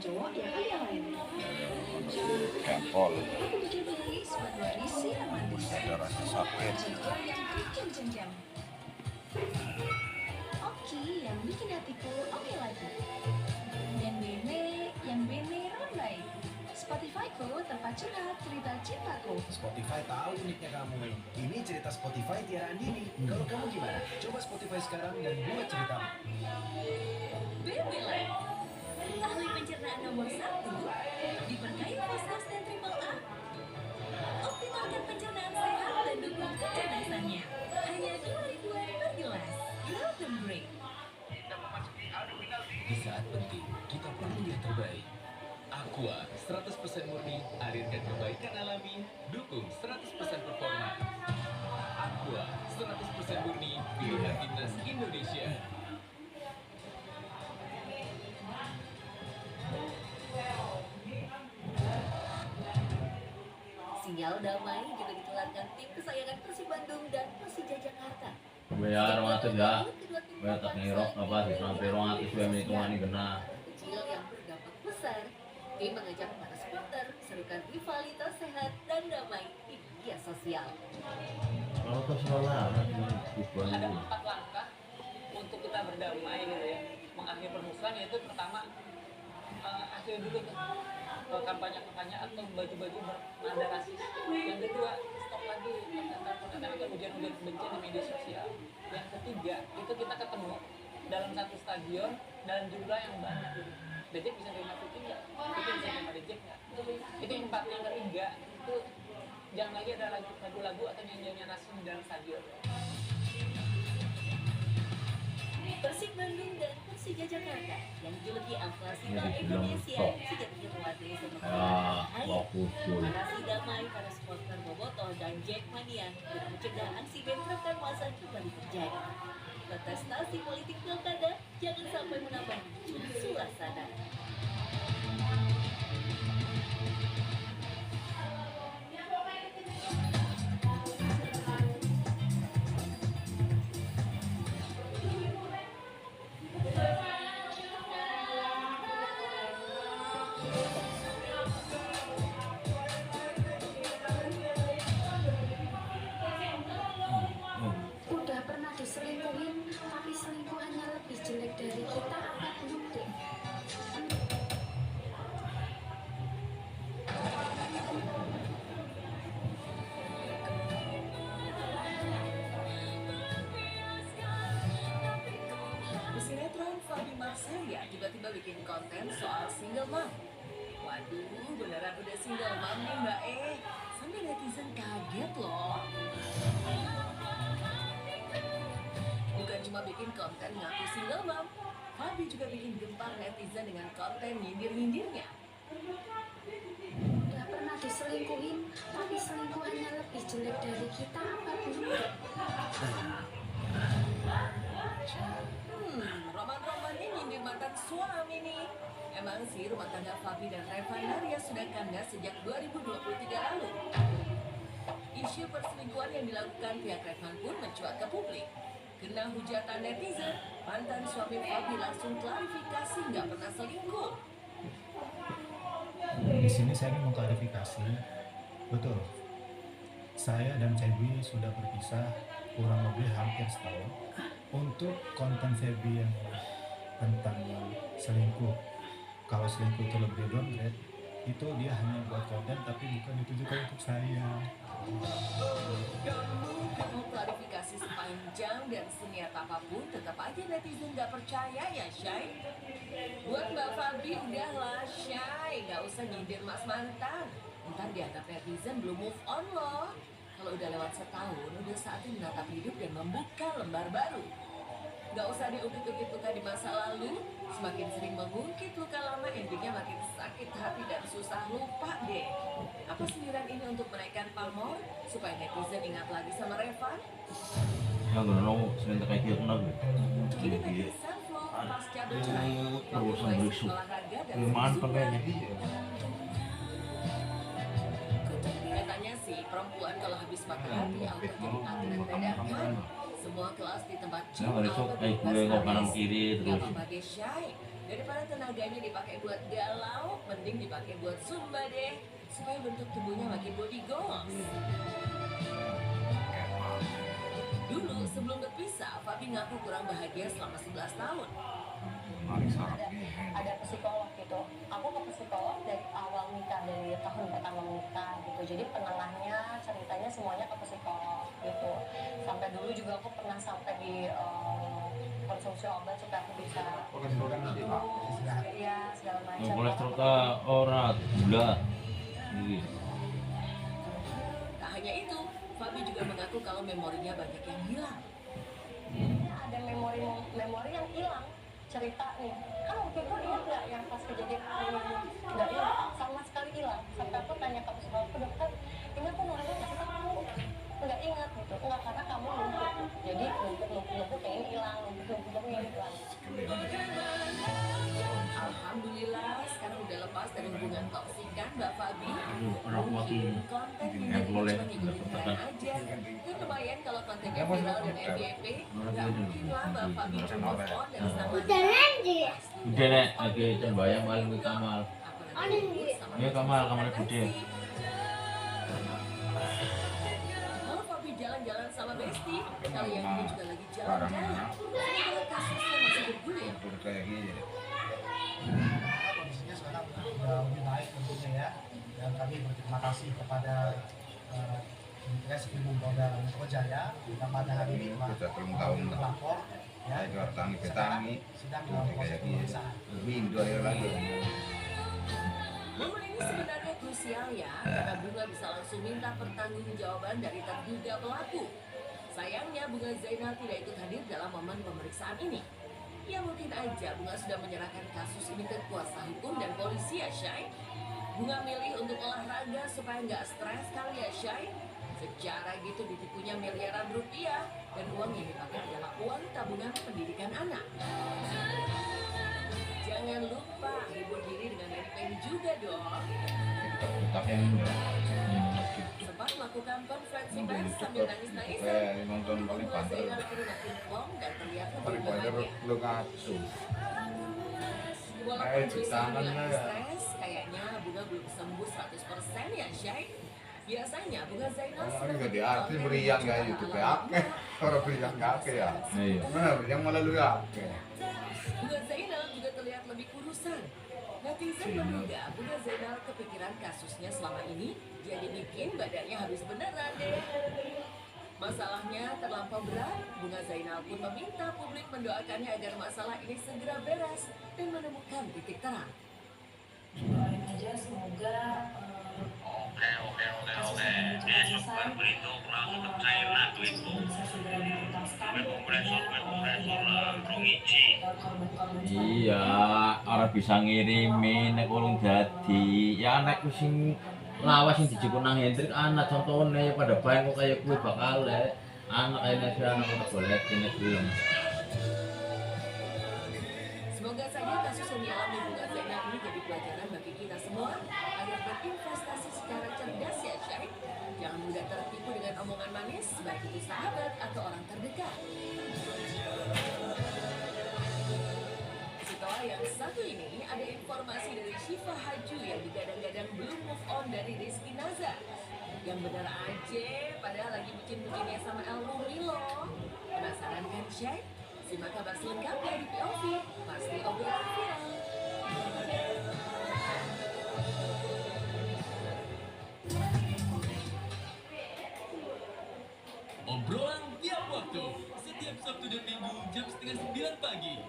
cowok ya kali yang lain. Gampol, Aku bikin playlist buat berisi romantis. ada rasa sakit. Jengkel yang bikin cengkem. Oke, yang bikin hatiku oke lagi. Yang bene ramai. Spotify-ku tempat curhat cerita cintaku. Spotify tahu uniknya kamu. Ini cerita Spotify Tiara Andini. Kalau kamu gimana? Coba Spotify sekarang dan buat ceritamu. Baby Life. Ahli pencernaan nomor 1 diberkahi Foscos dan Triple A. Optimalkan pencernaan sehat dan dukung kecerdasannya. Hanya 2.000-an per gelas. Golden Break. Di saat penting, kita perlu yang terbaik. Aqua 100% murni, arirkan kebaikan alami, dukung 100% performa. Aqua 100% murni, pilihan timnas Indonesia. Sinyal damai juga dikeluarkan tim kesayangan Persib Bandung dan Persija Jakarta. Bayar ngatur ya, bayar tak ngirok apa sih sampai ruang hati sudah hitungan ini benar. Kecil yang berdampak besar. Tim mengajak para supporter serukan rivalitas sehat dan damai di media sosial. Kalau terserah Ada 4 langkah untuk kita berdamai gitu ya, mengakhiri permusuhan, yaitu pertama akhir dulu tuh kampanye atau baju-baju bernada rasis. Yang kedua, stop lagi perkataan ujian-ujian kebencian di media sosial. Yang ketiga, itu kita ketemu dalam satu stadion dalam jumlah yang banyak. Dejek bisa terima Vicky nggak? Vicky bisa terima Dejek nggak? Itu yang empat. Yang ketiga, itu jangan lagi ada lagu-lagu atau nyanyian rasis di dalam stadion. Persib Bandung dan Persija Jakarta yang dijuluki Alfasita Ini Indonesia film sejatinya mewakili sepak Ya, bola air. bagus tuh. Narasi damai para supporter Bobotoh dan Jackmania untuk mencegah aksi bentrokan massa kembali terjadi. Kontestasi politik pilkada jangan sampai menambah suasana. Udah pernah diselingkuhin, tapi selingkuhannya lebih jelek dari kita apa belum deh? Di sinetron, Fabi Marselia tiba-tiba bikin konten soal single mom. Waduh, beneran udah single mom nih Mbak Sampai netizen kaget loh. Bukan cuma bikin konten ngaku single mom, Fabi juga bikin gempar netizen dengan konten nyindir-nyindirnya. Udah pernah diselingkuhin, tapi selingkuhannya lebih jelek dari kita apa belum deh? Roman-romannya nyindir mantan suami nih. Emang sih rumah tangga Fabi dan Reva Naria sudah kandas sejak 2023 lalu. Isu perselingkuhan yang dilakukan pihak Revan pun mencuat ke publik. Kena hujatan netizen, mantan suami Fabi langsung klarifikasi nggak pernah selingkuh. Di sini saya ingin mengklarifikasi, betul. Saya dan Febi sudah berpisah kurang lebih hampir setahun. Untuk konten Febi yang tentang selingkuh, kalau selingkuh itu lebih downgrade, itu dia hanya buat konten tapi bukan ditujukan untuk saya. Mau klarifikasi sepanjang dan seniat apapun, tetap aja netizen nggak percaya ya, Syai. Buat Mbak Fabi, udahlah, Syai. Nggak usah nyindir mas mantan. Ntar dianggap netizen belum move on loh. Kalau udah lewat setahun, udah saatnya menatap hidup dan membuka lembar baru. Nggak usah diungkit-ungkit luka di masa lalu. Semakin sering mengungkit luka lama, endingnya makin sakit hati dan susah lupa deh. Apa sindiran ini untuk menaikkan pamor? Supaya netizen ingat lagi sama Revan? Ya nggak nongol, sebentar kayak gitu nang. Kini netizen vlog pasca bercerai. Terus Mulai berisuk. olahraga dan Lumayan zumba. pakainya dia. Katanya sih, perempuan kalau habis pakai hati auto jadi atlet dadakan. Semua kelas di tempat gym Nah, besok auto gue bebas kok kanan habis. kiri Gak terus. apa-apa guys, Syai. Daripada tenaganya dipakai buat galau, Mending dipakai buat Zumba deh, supaya bentuk tubuhnya makin body goals. Dulu sebelum berpisah, Fabi ngaku kurang bahagia selama 11 tahun. Mari sarap ini. Ada psikolog gitu. Aku ke psikolog dari awal nikah, dari tahun pertama nikah gitu. Jadi penengahnya ceritanya semuanya ke psikolog gitu. Sampai dulu juga aku pernah sampai di konsumsi obat supaya aku bisa ya segala macam. Kolesterol ta ora gula. Iki. Tak hanya itu, Fabi juga mengaku kalau memorinya banyak yang hilang. Ada memori yang hilang. Cerita nih, kan waktu itu dia nggak yang pas kejadian nggak hilang, sama sekali hilang. Sampai aku tanya ke psikolog, dokter, ini aku mau ngasih tahu, nggak ingat gitu, nggak karena kamu lumpuh, jadi lumpuh yang ini hilang, lumpuh yang hilang. Alhamdulillah, sekarang udah lepas dari hubungan toksikan Mbak Fabi. Orang mati. Konten Nggak menjadi boleh. cuma ngikutin tren aja. Kan lumayan kalau kontennya viral dan FYP. Nggak mungkin lah Mbak Fabi move on dari sang wanita. Udah nek, lagi sembayang paling ke Kamal. Apalagi sama Ya, Kamal Bude. Kalau Fabi jalan-jalan sama Besti, kali yang ini juga lagi jalan-jalan. Sementara kasusnya masih bergulir. Udah kayak gini. Kondisinya sekarang sudah lebih baik tentunya ya, dan kami berterima kasih kepada Reskrim Polda Metro Jaya yang pada hari ini Kita belum tahu terlapor ya, Itu petani sedang dalam proses pemeriksaan. Mindo air lagi. Momen ini sebenarnya krusial ya, karena Bunga bisa langsung minta pertanggungjawaban dari terduga pelaku. Sayangnya Bunga Zainal tidak ikut hadir dalam momen pemeriksaan ini. Ya mungkin aja Bunga sudah menyerahkan kasus ini ke kuasa hukum dan polisi ya Syai. Bunga milih untuk olahraga supaya nggak stres kali ya Syai. Secara gitu ditipunya miliaran rupiah dan uang yang dipakai adalah uang tabungan pendidikan anak. Jangan lupa hibur diri dengan peni juga dong. Otak yang Sempat melakukan konferensi pers sambil nangis-nangisan. Kayak nonton paling Bunga pantai. Zainal kini makin plong dan terlihat Paling lebih pantai bahagia. lu ngacu. Walaupun cuci Tristan tangan bilang lah. stres, kayaknya Bunga belum sembuh 100% ya Syai. Biasanya Bunga Zainal Orang sedang juga di bikin artis konten beriang dengan kayak cara gitu ala kayak Bunga. orang beriang kakek ya. Iya. Mana beriang malah lu kakek. Bunga Zainal juga terlihat lebih kurusan. Netizen menduga Bunga Zainal kepikiran kasusnya selama ini, jadi bikin badannya habis beneran deh. Masalahnya terlampau berat, Bunga Zainal pun meminta publik mendoakannya agar masalah ini segera beres dan menemukan titik terang. Doain aja semoga Oke. Besok baru itu langsung cairan itu. bisa segera dituntaskan Kue kompresor lah, rongici. korban-korban Iya, ora bisa ngirimin nek urung dadi. Ya nek ku sing lawas sing dijupuk nang Hendrik anak contone pada bae kok kaya kuwi bakal anak kaya si anak kok boleh kene film. Semoga saja kasus yang dialami Bunga Zainal ini jadi pelajaran bagi kita semua agar berinvestasi secara cerdas ya Syai. Jangan mudah tertipu dengan omongan manis, baik itu sahabat atau orang terdekat. Setelah yang satu ini, ada informasi dari Syifa Haju yang digadang-gadang belum move on dari Rizky Nazar. Yang benar aja, padahal lagi bucin-bucinnya sama El Rumi loh. Penasaran kan Syai? Simak kabar selengkapnya di POV, pasti obrolan viral. Obrolan tiap waktu, setiap Sabtu dan Minggu jam 8:30 pagi.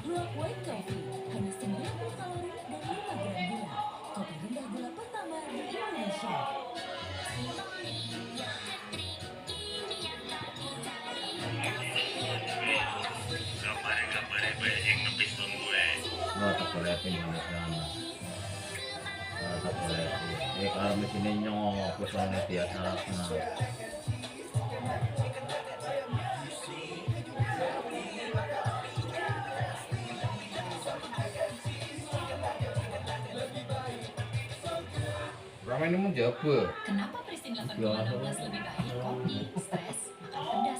Luwak White Coffee hanya 90 kalori dan 5 gram gula. Kopi rendah gula pertama di Indonesia. Gambar yang ngepis tuh gue. Wah, tak boleh pindah sana. Tak boleh. Kalau mesinnya nyok, wis ora biasa sana. Berapa ini mau jawab? Kenapa Pristin 8,16 lebih baik? Kopi, stres, makan pedas.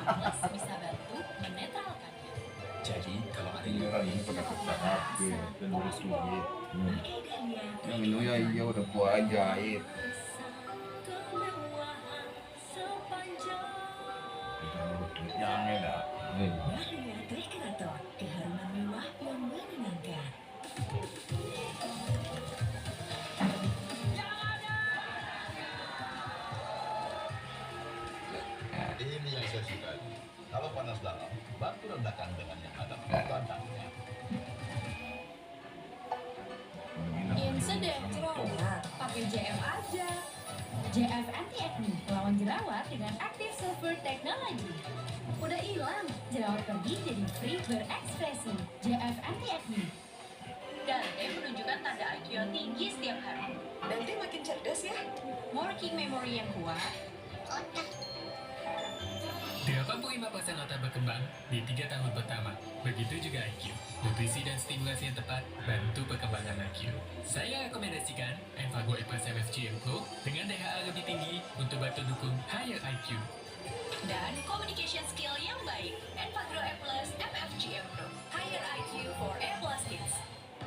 Plus bisa bantu menetralkannya. Jadi kalau ada Ini yang orang ini pada kerja kabeh dan urus duit. Pakai Dahlia Yang ini ya iya udah gua ajaib. kemewahan sepanjang. Kita urus duitnya aneh dah. Dahlia Dekorator, keharuman mewah yang menenangkan. ini yang saya suka. Kalau panas dalam, bantu rendahkan dengan yang ada batangnya. Instant deh jerawat, pakai JF aja. JF Anti Acne, lawan jerawat dengan Active Sulfur Technology. Udah hilang, jerawat pergi jadi free berekspresi. JF Anti Acne. Dante menunjukkan tanda IQ yang tinggi setiap hari. Dante makin cerdas ya. Working memory yang kuat. 85% otak berkembang di 3 tahun pertama. Begitu juga IQ. Nutrisi dan stimulasi yang tepat bantu perkembangan IQ. Saya rekomendasikan Enfagrow E+ MFGM Pro dengan DHA lebih tinggi untuk bantu dukung higher IQ. Dan communication skill yang baik. Enfagrow E+ MFGM Pro. Higher IQ for E+ Kids.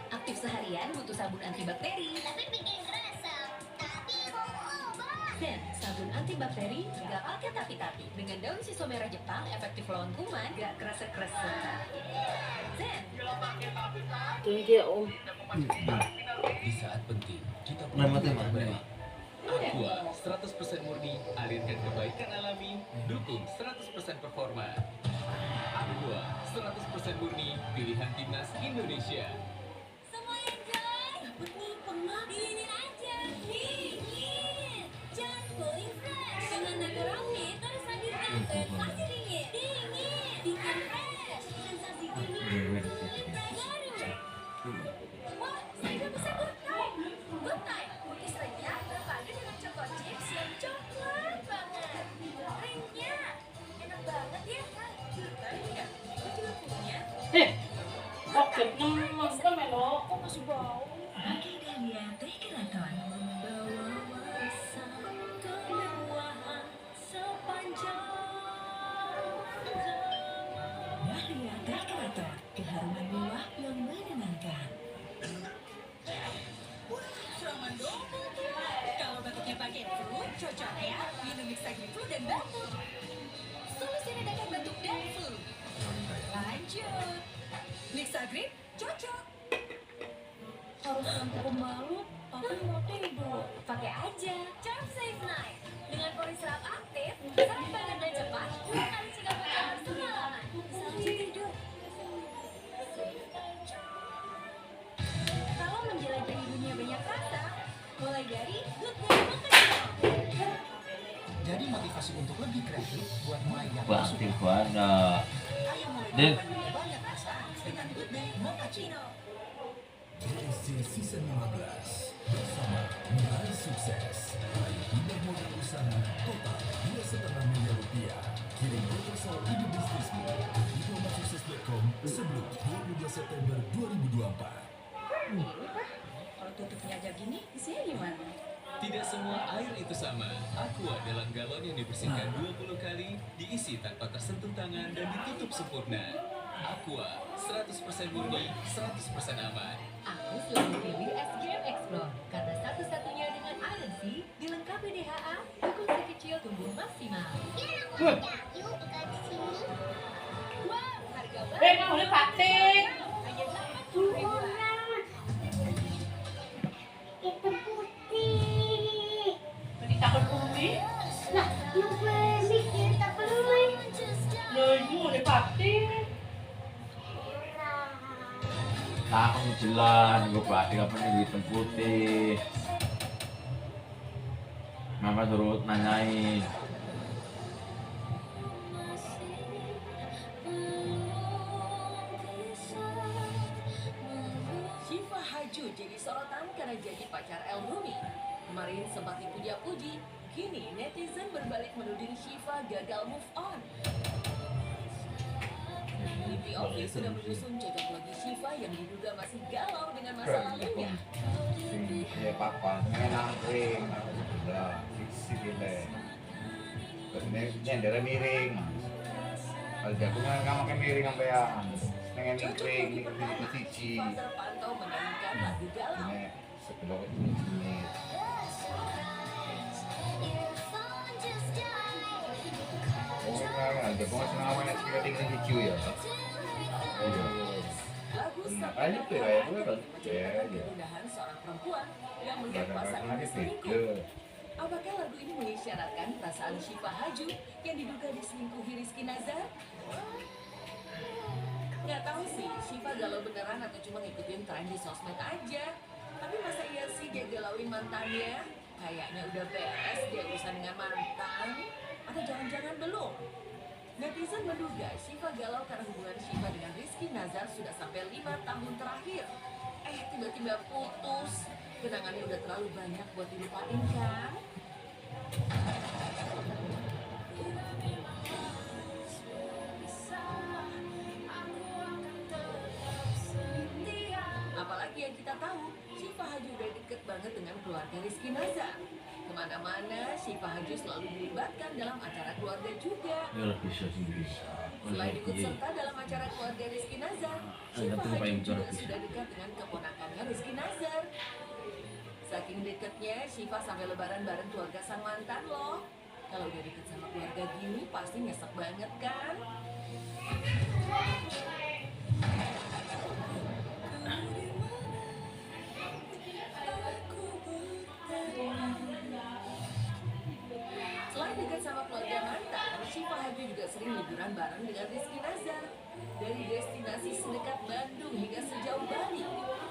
Aktif seharian butuh sabun antibakteri. Tapi bikin resep. Tapi mau obat. Zen, sabun antibakteri gak pakai tapi-tapi. Dengan daun siso merah Jepang, efektif lawan kuman, gak kerasa-kerasa. Zen. Di saat penting, kita Nama perlu tema, terbaik. tema. Aqua 100% murni, alirkan kebaikan alami, dukung 100% performa. Aqua 100% murni, pilihan timnas Indonesia. Semua yang jalan, dapat nih pengap. Dinginin aja. Dingin. Jangan cooling fresh. Dengan naga rawit, terus hadirkan sensasi dingin. Dingin. Bikin fresh. Sensasi dingin. Baru. Wah, saya udah bisa good time. Good time. Cookies renyah berpadu dengan choco chips yang coklat banget. Renyah. Enak banget ya. Tahu ya? Gue juga punya. Kok masih bau? Pakai Dahlia Dekorator. Membawa warsa kemewahan sepanjang zaman. Dahlia Dekorator, keharuman mewah yang menenangkan. Wah, zaman dong. Kalau batuknya pakai flu, cocok ya. Minum Mixagrip flu dan batuk. Solusi redakan batuk dan flu. Lanjut. Mixagrip cocok. Harus sampai pemalu, tapi mau tidur. Pakai aja Charm Safe Night. Dengan poliserap aktif, serap banget dan cepat, 2 kali cegah bocor semalaman. Sampai tidur. Kalau menjelajahi dunia banyak rasa, mulai dari Good Day Mochaccino. Jadi motivasi untuk lebih kreatif buat mulai yang Bakti banget. Ayo mulai Dan dengan banyak rasa dengan Good Day Mochaccino. JSC Season 15 bersama Meraih Sukses. Raih hibah modal usaha total 2,5 miliar rupiah. Kirim proposal ide bisnismu di diplomatsukses.com sebelum 22 September 2024. Kalau tutupnya aja gini, isinya gimana? Tidak semua air itu sama. Aqua dalam galon yang dibersihkan 20 kali, diisi tanpa tersentuh tangan dan ditutup sempurna. Aqua 100% murni, 100% aman. Aku selalu pilih SGM Explore karena satu-satunya dengan iron C dilengkapi DHA, dukung si kecil tumbuh maksimal. Yuk ikat di sini. Wow, harga banget. Kamu udah patik. Hanya 80.000-an. Itu putih. Beli takut putih. Nah, yang beli kita beli. Lagi udah patik. aku jelas, gue pasti apa nih hitam putih. Mama suruh nanyain. Syifa Haju jadi sorotan karena jadi pacar El Rumi. Kemarin sempat dipuja-puji, kini netizen berbalik menuding Syifa gagal move on. Lipi Ovi sudah menyusun cocok logi Syifa yang diduga masih galau dengan masa lalunya. Ya papa, enak kering, udah fiksi kita. Terus ini nyender miring. Kalau jagungan kamu kan miring sampean. Pengen Cocok miring bagi di pertama, siji. Shiva terpantau menyanyikan lagu galau. Ini sebelum ini. Oh, kan jagungan senang apa nek kira tinggal hijau ya. Iya. Lagu Nah, Sabda aja tuh ya, gue kan. menceritakan Ya. kegundahan seorang perempuan yang melihat Kadang-kadang pasangannya ini selingkuh. beda. Apakah lagu ini mengisyaratkan perasaan Shiva Haju yang diduga diselingkuhi Rizky Nazar? Nggak tahu sih, Shiva galau beneran atau cuma ngikutin tren di sosmed aja. Tapi masa iya sih dia galauin mantannya? Kayaknya udah beres dia urusan dengan mantan. Atau jangan-jangan belum? Netizen menduga Shiva galau karena hubungan Shiva dengan Rizky Nazar sudah sampai 5 tahun terakhir. Tiba-tiba putus. Kenangannya udah terlalu banyak buat dilupain kan? Apalagi yang kita tahu, Shiva Haju udah deket banget dengan keluarga Rizky Nazar. Kemana-mana, Shiva Haju selalu dilibatkan dalam acara keluarga juga. Ya bisa sih bisa. Selain ikut serta dalam acara keluarga Rizky Nazar, Shiva Haju juga sudah dekat dengan keponakannya Rizky Nazar. Saking deketnya, Shiva sampai lebaran bareng keluarga sang mantan loh. Kalau udah deket sama keluarga gini, pasti nyesek banget kan? Selain dekat sama keluarga mantan, Shiva Haju juga sering liburan bareng dengan Rizky Nazar. Dari destinasi sedekat Bandung hingga sejauh Bali.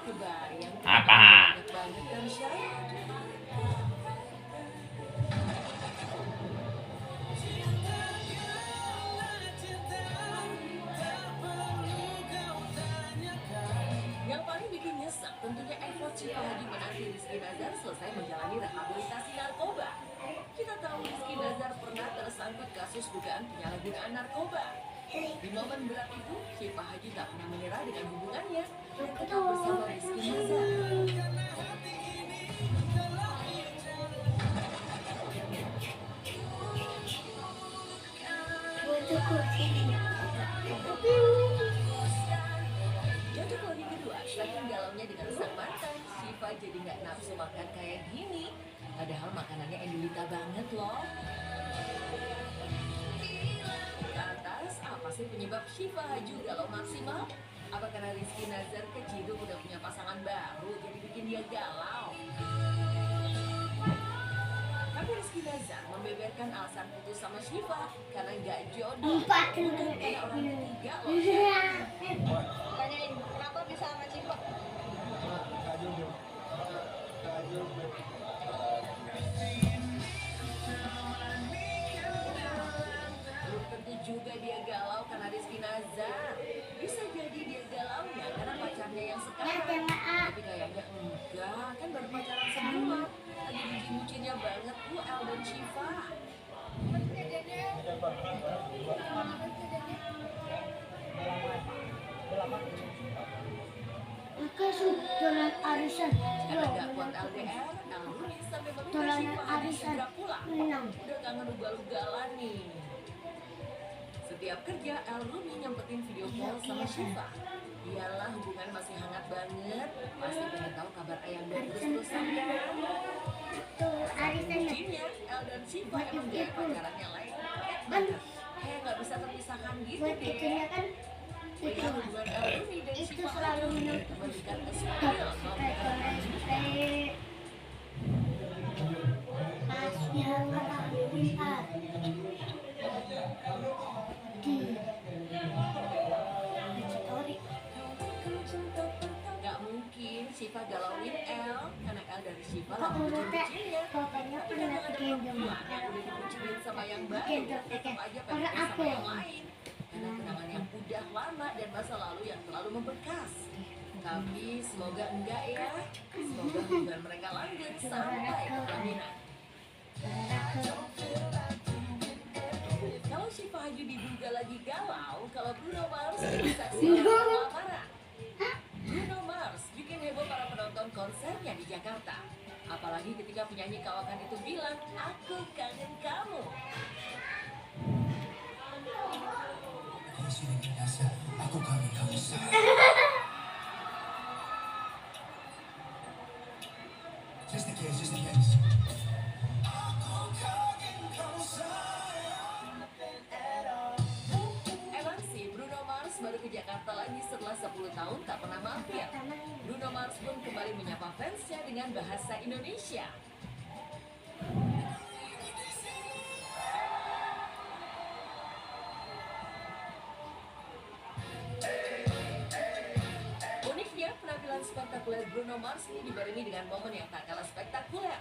Kebayang Apa? dekat banget kan, Syai? Yang paling bikin nyesek tentunya effort Shiva Haju menanti Rizky Nazar selesai menjalani rehabilitasi narkoba. Kita tahu Rizky Nazar pernah tersangkut kasus dugaan penyalahgunaan narkoba. Di momen berat itu, Shiva Haju tak pernah menyerah dengan hubungannya dan tetap bersama Rizky Nazar. Jatuh lagi kedua, saking galaunya dengan sang mantan, Shiva jadi nggak nafsu makan kayak gini. Padahal makanannya endulita banget loh. Lantas, apa sih penyebab Shiva Haju galau maksimal? Apa karena Rizky Nazar keciduk udah punya pasangan baru, jadi bikin dia galau? Tapi Rizky Nazar membeberkan alasan putus sama Shiva karena nggak jodoh. Bukan karena orang ketiga loh. Tanyain, kenapa bisa sama Shiva? Belum tentu juga dia galau karena Rizky Nazar. Bisa jadi dia galaunya karena pacarnya yang sekarang. Tapi kayaknya enggak, kan baru pacaran sebulan. Lagi bucin-bucinnya banget tuh El dan Shiva. Maka sudah arisan. Karena gak kuat LDR, El Rumi sampai meminta Tolanan Shiva Haju arisan. segera pulang. Menang. Udah kangen ugal-ugalan nih. Setiap kerja, El Rumi nyempetin video call sama Shiva. Iyalah hubungan masih hangat banget. Pasti pengen tahu kabar Ayang dan terus-terusan kan? Tuh arisan. Bucinnya, El dan Shiva emang gaya pacarannya lain. Banget. Kayak gak bisa terpisahkan gitu Buat deh. itunya kan itu Hubungan El Rumi dan itu Shiva selalu Haju menang. memberikan kesulitan Pasti hangat lihat di story. Gak mungkin Shiva galauin El karena El dari Shiva Kok lagi menurut bucin-bucinnya. katanya Tapi pernah kadang ada bikin perempuan yang udah dibucinin sama yang baru Bikin tetap aja pengen Karena sama aku yang lain. Karena kenangan yang udah lama dan masa lalu yang terlalu membekas. Tapi semoga enggak ya. Semoga hubungan mereka lanjut sampai ke pelaminan. Kalau Shiva Haju diduga lagi galau, kalau Bruno Mars jadi saksi dalam lamaran. Bruno Mars bikin heboh para penonton konsernya di Jakarta. Apalagi ketika penyanyi kawakan itu bilang, "Aku kangen kamu." Emang sih Bruno Mars baru ke Jakarta lagi setelah 10 tahun tak pernah mampir. Bruno Mars pun kembali menyapa fansnya dengan bahasa Indonesia. Uniknya, penampilan spektakuler Bruno Mars ini dibarengi dengan momen yang tak kalah spektakuler.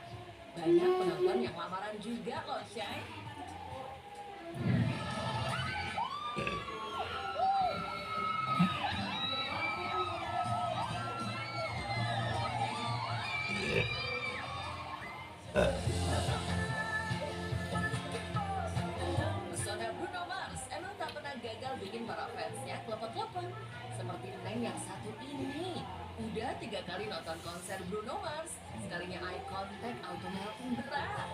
Banyak penonton yang lamaran juga loh, Shay. Pesona Bruno Mars emang tak pernah gagal bikin para fansnya kelepek-kelepek. Seperti Neng yang satu ini. Udah 3 kali nonton konser Bruno Mars. Sekalinya eye contact auto melting berat.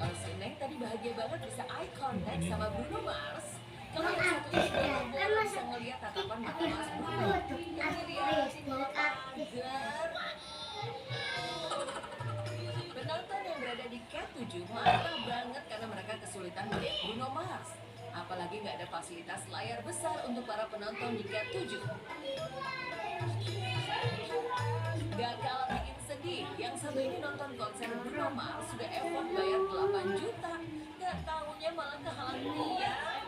Kalau si Neng tadi bahagia banget bisa eye contact sama Bruno Mars. Kalau yang satu ini baru bisa ngeliat tatapan mata Mas Bruno. Yang dilihat penonton yang berada di K7 marah banget karena mereka kesulitan melihat Bruno Mars. Apalagi nggak ada fasilitas layar besar untuk para penonton di K7. Gak kalah bikin sedih, yang satu ini nonton konser Bruno Mars sudah effort bayar 8 juta. Gak taunya malah kehalang dia.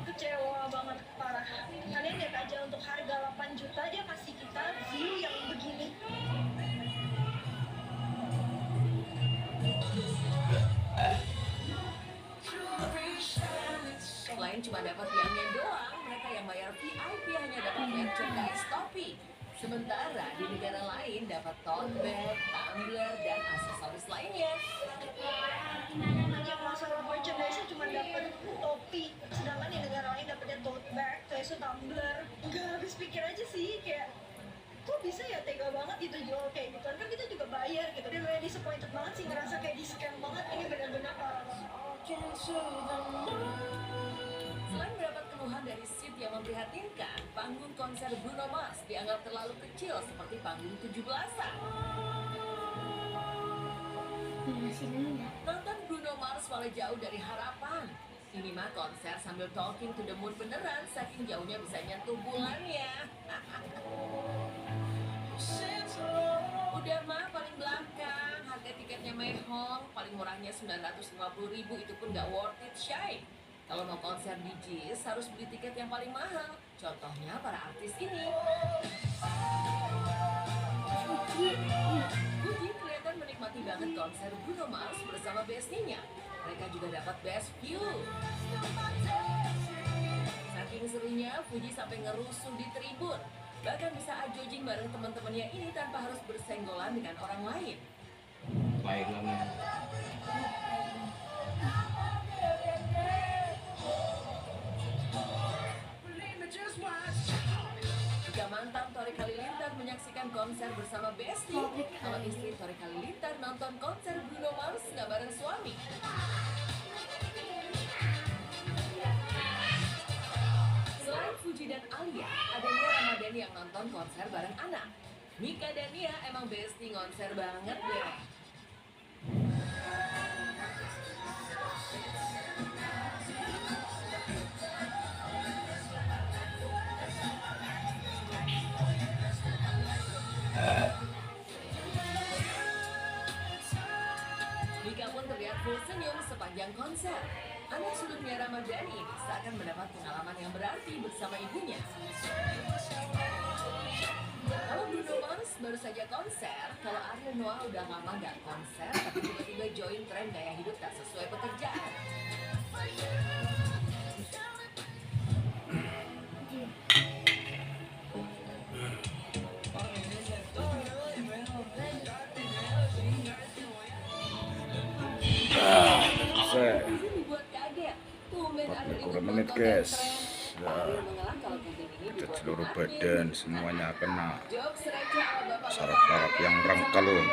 Kecewa banget, parah. Kalian lihat aja untuk harga 8 juta dia kasih kita view yang begini. Selain cuma dapat yangnya doang, mereka yang bayar VIP hanya dapat merchandise topi. Sementara di negara lain dapat tote bag, tumbler, dan aksesoris lainnya. Yang masalah merchandise cuma dapat topi, sedangkan di negara lain dapatnya tote bag, terus tumbler. Gak habis pikir aja sih, kayak kok bisa ya tega banget gitu jual kayak gitu kan kita juga bayar gitu. Dan gue disappointed banget sih, ngerasa kayak di scam banget. Ini benar-benar parah banget. Selain mendapat keluhan dari Sid yang memprihatinkan, panggung konser Bruno Mars dianggap terlalu kecil seperti panggung 17-an. Nonton Bruno Mars malah jauh dari harapan. Ini mah konser sambil talking to the moon beneran, saking jauhnya bisa nyentuh bulannya. Udah mah paling belakang, harga tiketnya mehong, paling murahnya 950.000 itu pun gak worth it, Shay. Kalau mau konser di Jis harus beli tiket yang paling mahal. Contohnya para artis ini. Fuji kelihatan menikmati banget konser Bruno Mars bersama bestinya. Mereka juga dapat best view. Saking serunya, Fuji sampai ngerusuh di tribun. Bahkan bisa ajojing bareng teman-temannya ini tanpa harus bersenggolan dengan orang lain. Baiklah. Jika mantan Tori Halilintar menyaksikan konser bersama Besti, kalau istri Tori Halilintar nonton konser Bruno Mars nggak bareng suami. Selain Fuji dan Alia, ada Nia Ramadhani yang nonton konser bareng anak. Mika dan Nia emang Besti konser banget deh. Mika pun terlihat full senyum sepanjang konser. Anak sulung Nia Ramadhani ini seakan mendapat pengalaman yang berarti bersama ibunya. Kalau Bruno Mars baru saja konser, kalau Ariel Noah udah lama gak konser, tapi tiba-tiba join tren gaya hidup tak sesuai pekerjaan. Dibuat kaget. Tumben Ariel ikut menit nonton guys. tren. Ya, Ariel mengalah kalau camping ini kita dibuat seluruh anak badan nih. semuanya kena Jokes receh ala bapak-bapak saraf-saraf yang rangkal. nih.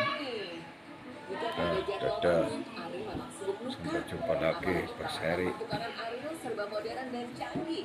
Bukan ada jadwal Dada bangun, Ariel memang sibuk lupa. Apakah Berjumpa lagi, Pak Seri. pertukaran Ariel serba modern dan canggih?